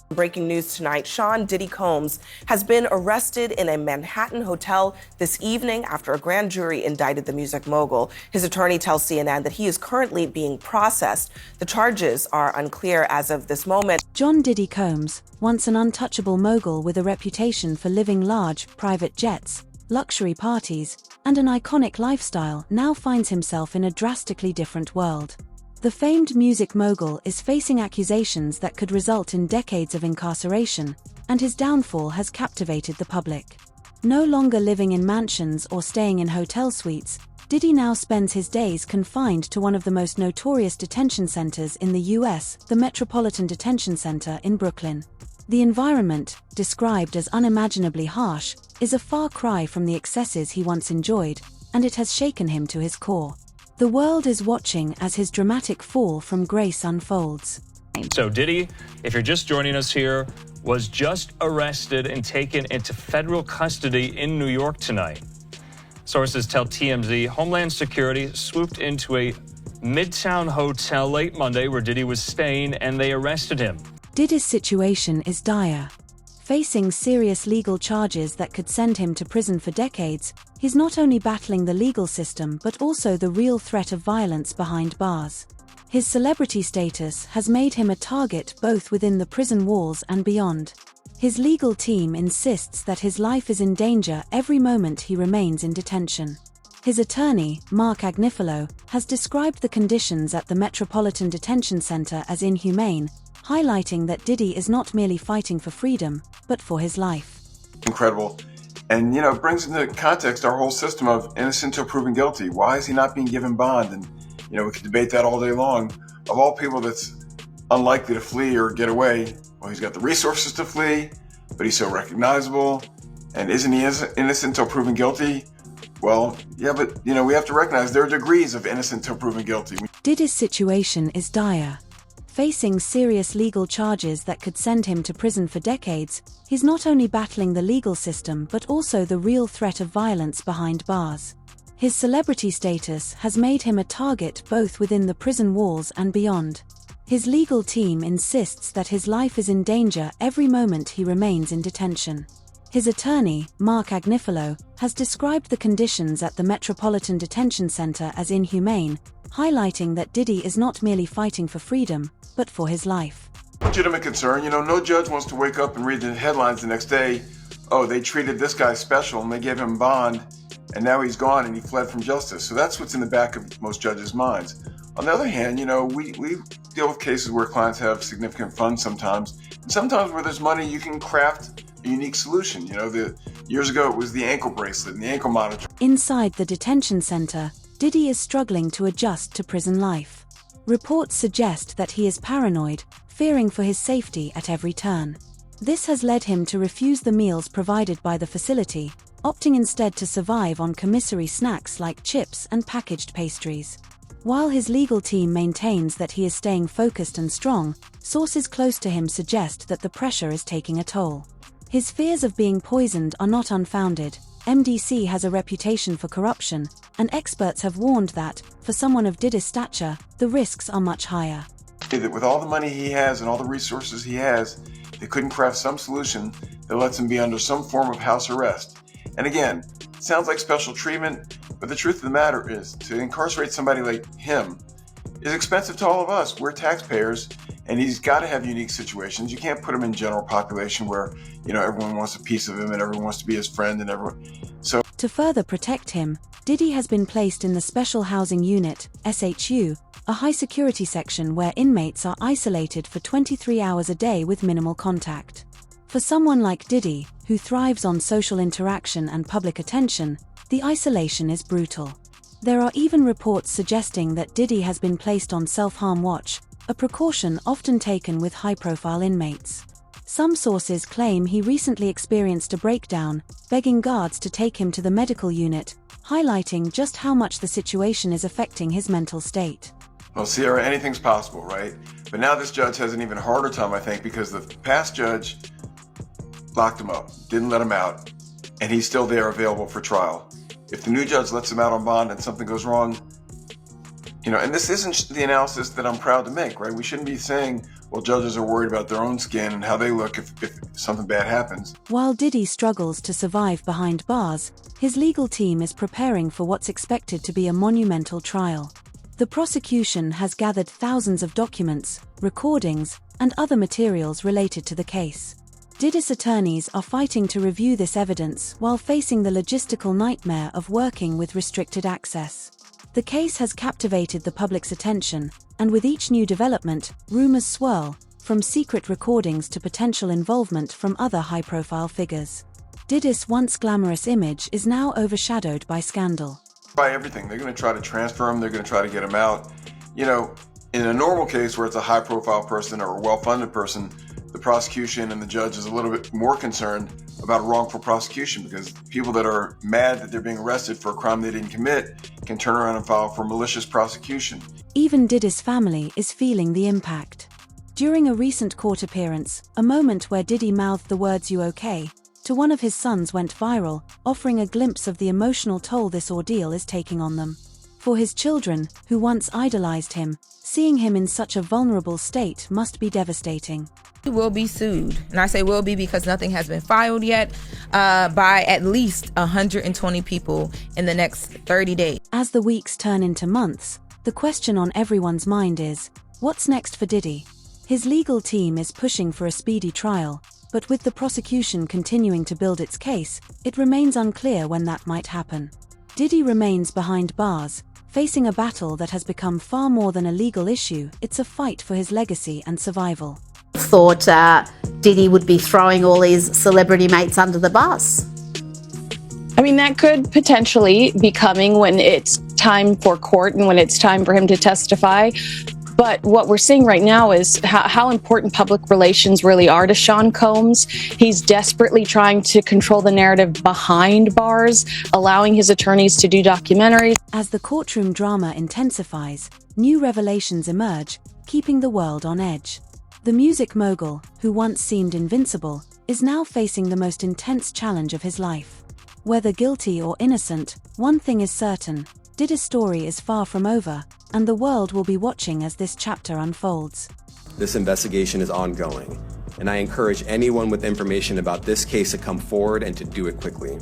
Breaking news tonight, Sean Diddy Combs has been arrested in a Manhattan hotel this evening after a grand jury indicted the music mogul. His attorney tells CNN that he is currently being processed. The charges are unclear as of this moment. John Diddy Combs, once an untouchable mogul with a reputation for living large, private jets, luxury parties, and an iconic lifestyle, now finds himself in a drastically different world. The famed music mogul is facing accusations that could result in decades of incarceration, and his downfall has captivated the public. No longer living in mansions or staying in hotel suites, Diddy now spends his days confined to one of the most notorious detention centers in the US, the Metropolitan Detention Center in Brooklyn. The environment, described as unimaginably harsh, is a far cry from the excesses he once enjoyed, and it has shaken him to his core. The world is watching as his dramatic fall from grace unfolds. So Diddy, if you're just joining us here, was just arrested and taken into federal custody in New York tonight. Sources tell TMZ Homeland Security swooped into a Midtown hotel late Monday where Diddy was staying, and they arrested him. Diddy's situation is dire. Facing serious legal charges that could send him to prison for decades, he's not only battling the legal system but also the real threat of violence behind bars. His celebrity status has made him a target both within the prison walls and beyond. His legal team insists that his life is in danger every moment he remains in detention. His attorney, Mark Agnifilo, has described the conditions at the Metropolitan Detention Center as inhumane, highlighting that Diddy is not merely fighting for freedom, but for his life. Incredible. And, it brings into context our whole system of innocent till proven guilty. Why is he not being given bond? And, we could debate that all day long. Of all people that's unlikely to flee or get away, well, he's got the resources to flee, but he's so recognizable. And isn't he innocent till proven guilty? Well, yeah, but, we have to recognize there are degrees of innocent till proven guilty. Diddy's situation is dire. Facing serious legal charges that could send him to prison for decades, he's not only battling the legal system but also the real threat of violence behind bars. His celebrity status has made him a target both within the prison walls and beyond. His legal team insists that his life is in danger every moment he remains in detention. His attorney, Mark Agnifilo, has described the conditions at the Metropolitan Detention Center as inhumane, highlighting that Diddy is not merely fighting for freedom, but for his life. Legitimate concern. No judge wants to wake up and read the headlines the next day, oh, they treated this guy special and they gave him bond, and now he's gone and he fled from justice. So that's what's in the back of most judges' minds. On the other hand, we deal with cases where clients have significant funds sometimes, and sometimes where there's money, you can craft a unique solution. Years ago it was the ankle bracelet and the ankle monitor. Inside the detention center, Diddy is struggling to adjust to prison life. Reports suggest that he is paranoid, fearing for his safety at every turn. This has led him to refuse the meals provided by the facility, opting instead to survive on commissary snacks like chips and packaged pastries. While his legal team maintains that he is staying focused and strong, sources close to him suggest that the pressure is taking a toll. His fears of being poisoned are not unfounded. MDC has a reputation for corruption, and experts have warned that, for someone of Diddy's stature, the risks are much higher. That with all the money he has and all the resources he has, they couldn't craft some solution that lets him be under some form of house arrest. And again, it sounds like special treatment, but the truth of the matter is, to incarcerate somebody like him is expensive to all of us. We're taxpayers, and he's got to have unique situations. You can't put him in general population where, everyone wants a piece of him and everyone wants to be his friend and everyone. So, to further protect him, Diddy has been placed in the Special Housing Unit, SHU, a high-security section where inmates are isolated for 23 hours a day with minimal contact. For someone like Diddy, who thrives on social interaction and public attention, the isolation is brutal. There are even reports suggesting that Diddy has been placed on self-harm watch, a precaution often taken with high-profile inmates. Some sources claim he recently experienced a breakdown, begging guards to take him to the medical unit, highlighting just how much the situation is affecting his mental state. Well, Sierra, anything's possible, right? But now this judge has an even harder time, I think, because the past judge locked him up, didn't let him out, and he's still there available for trial. If the new judge lets him out on bond and something goes wrong, And this isn't the analysis that I'm proud to make, right? We shouldn't be saying, well, judges are worried about their own skin and how they look if something bad happens. While Diddy struggles to survive behind bars, his legal team is preparing for what's expected to be a monumental trial. The prosecution has gathered thousands of documents, recordings, and other materials related to the case. Diddy's attorneys are fighting to review this evidence while facing the logistical nightmare of working with restricted access. The case has captivated the public's attention, and with each new development, rumors swirl, from secret recordings to potential involvement from other high-profile figures. Diddy's once glamorous image is now overshadowed by scandal. By everything, they're going to try to transfer him, they're going to try to get him out. In a normal case where it's a high-profile person or a well-funded person, the prosecution and the judge is a little bit more concerned about wrongful prosecution, because people that are mad that they're being arrested for a crime they didn't commit can turn around and file for malicious prosecution. Even Diddy's family is feeling the impact. During a recent court appearance, a moment where Diddy mouthed the words "You okay?" to one of his sons went viral, offering a glimpse of the emotional toll this ordeal is taking on them. For his children, who once idolized him, seeing him in such a vulnerable state must be devastating. He will be sued, and I say will be because nothing has been filed yet, by at least 120 people in the next 30 days. As the weeks turn into months, the question on everyone's mind is, what's next for Diddy? His legal team is pushing for a speedy trial, but with the prosecution continuing to build its case, it remains unclear when that might happen. Diddy remains behind bars, facing a battle that has become far more than a legal issue. It's a fight for his legacy and survival. Thought Diddy would be throwing all his celebrity mates under the bus. I mean, that could potentially be coming when it's time for court and when it's time for him to testify. But what we're seeing right now is how important public relations really are to Sean Combs. He's desperately trying to control the narrative behind bars, allowing his attorneys to do documentaries. As the courtroom drama intensifies, new revelations emerge, keeping the world on edge. The music mogul, who once seemed invincible, is now facing the most intense challenge of his life. Whether guilty or innocent, one thing is certain: Diddy's story is far from over, and the world will be watching as this chapter unfolds. This investigation is ongoing, and I encourage anyone with information about this case to come forward and to do it quickly.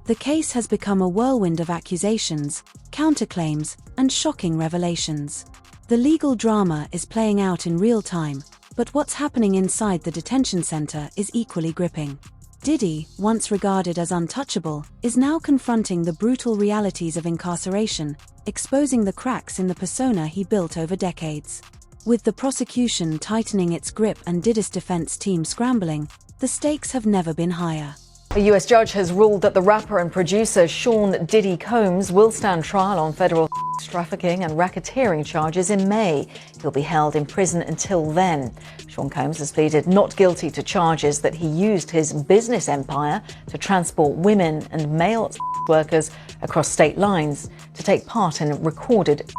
The case has become a whirlwind of accusations, counterclaims, and shocking revelations. The legal drama is playing out in real time, but what's happening inside the detention center is equally gripping. Diddy, once regarded as untouchable, is now confronting the brutal realities of incarceration, exposing the cracks in the persona he built over decades. With the prosecution tightening its grip and Diddy's defense team scrambling, the stakes have never been higher. A US judge has ruled that the rapper and producer Sean Diddy Combs will stand trial on federal trafficking and racketeering charges in May. He'll be held in prison until then. Sean Combs has pleaded not guilty to charges that he used his business empire to transport women and male workers across state lines to take part in recorded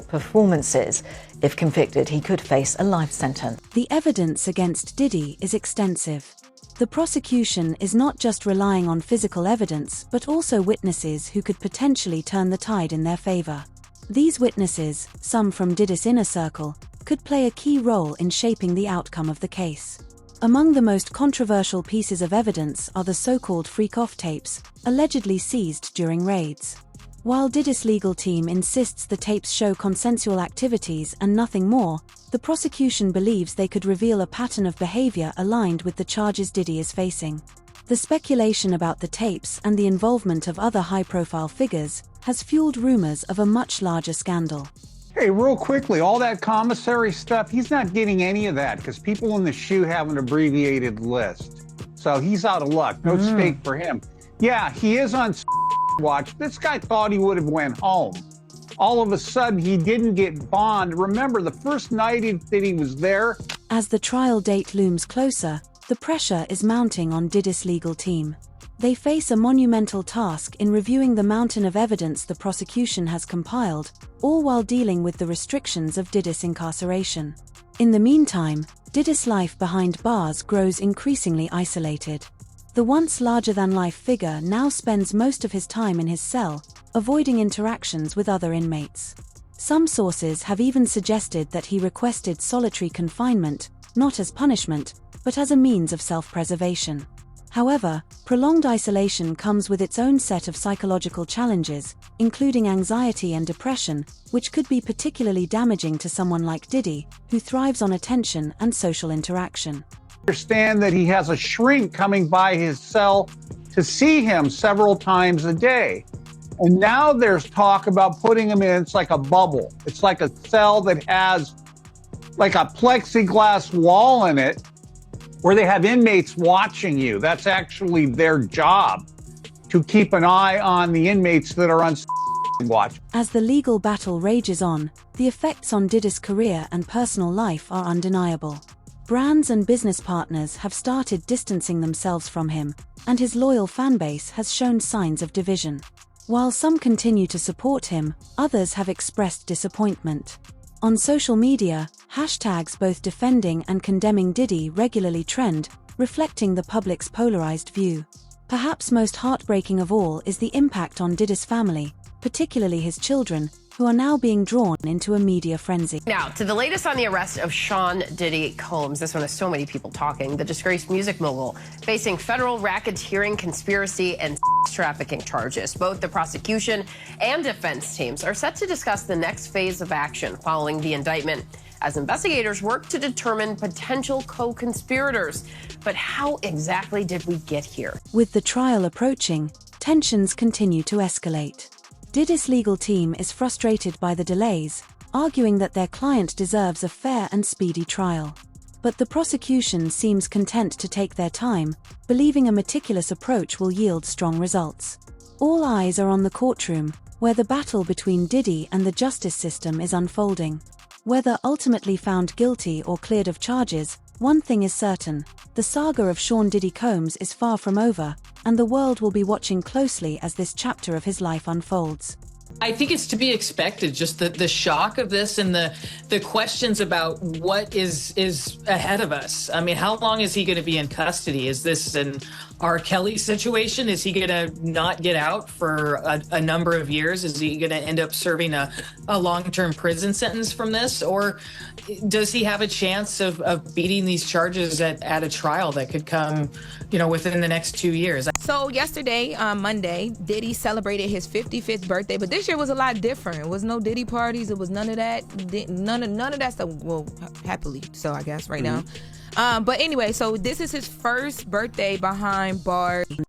performances. If convicted, he could face a life sentence. The evidence against Diddy is extensive. The prosecution is not just relying on physical evidence but also witnesses who could potentially turn the tide in their favor. These witnesses, some from Diddy's inner circle, could play a key role in shaping the outcome of the case. Among the most controversial pieces of evidence are the so-called freak-off tapes, allegedly seized during raids. While Diddy's legal team insists the tapes show consensual activities and nothing more, the prosecution believes they could reveal a pattern of behavior aligned with the charges Diddy is facing. The speculation about the tapes and the involvement of other high-profile figures has fueled rumors of a much larger scandal. Hey, real quickly, all that commissary stuff, he's not getting any of that because people in the SHU have an abbreviated list. So he's out of luck. No stake for him. Yeah, he is on watch. This guy thought he would have went home. All of a sudden, he didn't get bond. Remember, the first night that he was there. As the trial date looms closer, the pressure is mounting on Diddy's legal team. They face a monumental task in reviewing the mountain of evidence the prosecution has compiled, all while dealing with the restrictions of Diddy's incarceration. In the meantime, Diddy's life behind bars grows increasingly isolated. The once larger-than-life figure now spends most of his time in his cell, avoiding interactions with other inmates. Some sources have even suggested that he requested solitary confinement, not as punishment, but as a means of self-preservation. However, prolonged isolation comes with its own set of psychological challenges, including anxiety and depression, which could be particularly damaging to someone like Diddy, who thrives on attention and social interaction. Understand that he has a shrink coming by his cell to see him several times a day. And now there's talk about putting him in, it's like a bubble. It's like a cell that has like a plexiglass wall in it where they have inmates watching you. That's actually their job, to keep an eye on the inmates that are on watch. As the legal battle rages on, the effects on Diddy's career and personal life are undeniable. Brands and business partners have started distancing themselves from him, and his loyal fanbase has shown signs of division. While some continue to support him, others have expressed disappointment. On social media, hashtags both defending and condemning Diddy regularly trend, reflecting the public's polarized view. Perhaps most heartbreaking of all is the impact on Diddy's family, particularly his children, who are now being drawn into a media frenzy. Now, to the latest on the arrest of Sean Diddy Combs. This one has so many people talking. The disgraced music mogul facing federal racketeering, conspiracy, and trafficking charges. Both the prosecution and defense teams are set to discuss the next phase of action following the indictment, as investigators work to determine potential co-conspirators. But how exactly did we get here? With the trial approaching, tensions continue to escalate. Diddy's legal team is frustrated by the delays, arguing that their client deserves a fair and speedy trial. But the prosecution seems content to take their time, believing a meticulous approach will yield strong results. All eyes are on the courtroom, where the battle between Diddy and the justice system is unfolding. Whether ultimately found guilty or cleared of charges, one thing is certain: the saga of Sean Diddy Combs is far from over, and the world will be watching closely as this chapter of his life unfolds. I think it's to be expected, just the shock of this and the questions about what is ahead of us. I mean, how long is he going to be in custody? Is this an R. Kelly situation? Is he going to not get out for a number of years? Is he going to end up serving a long-term prison sentence from this? Or does he have a chance of beating these charges at a trial that could come, within the next 2 years? So yesterday, Monday, Diddy celebrated his 55th birthday, but this year was a lot different. It was no Diddy parties. It was none of that. None of that stuff. Well, happily so, I guess, right now. But anyway, so this is his first birthday behind bars.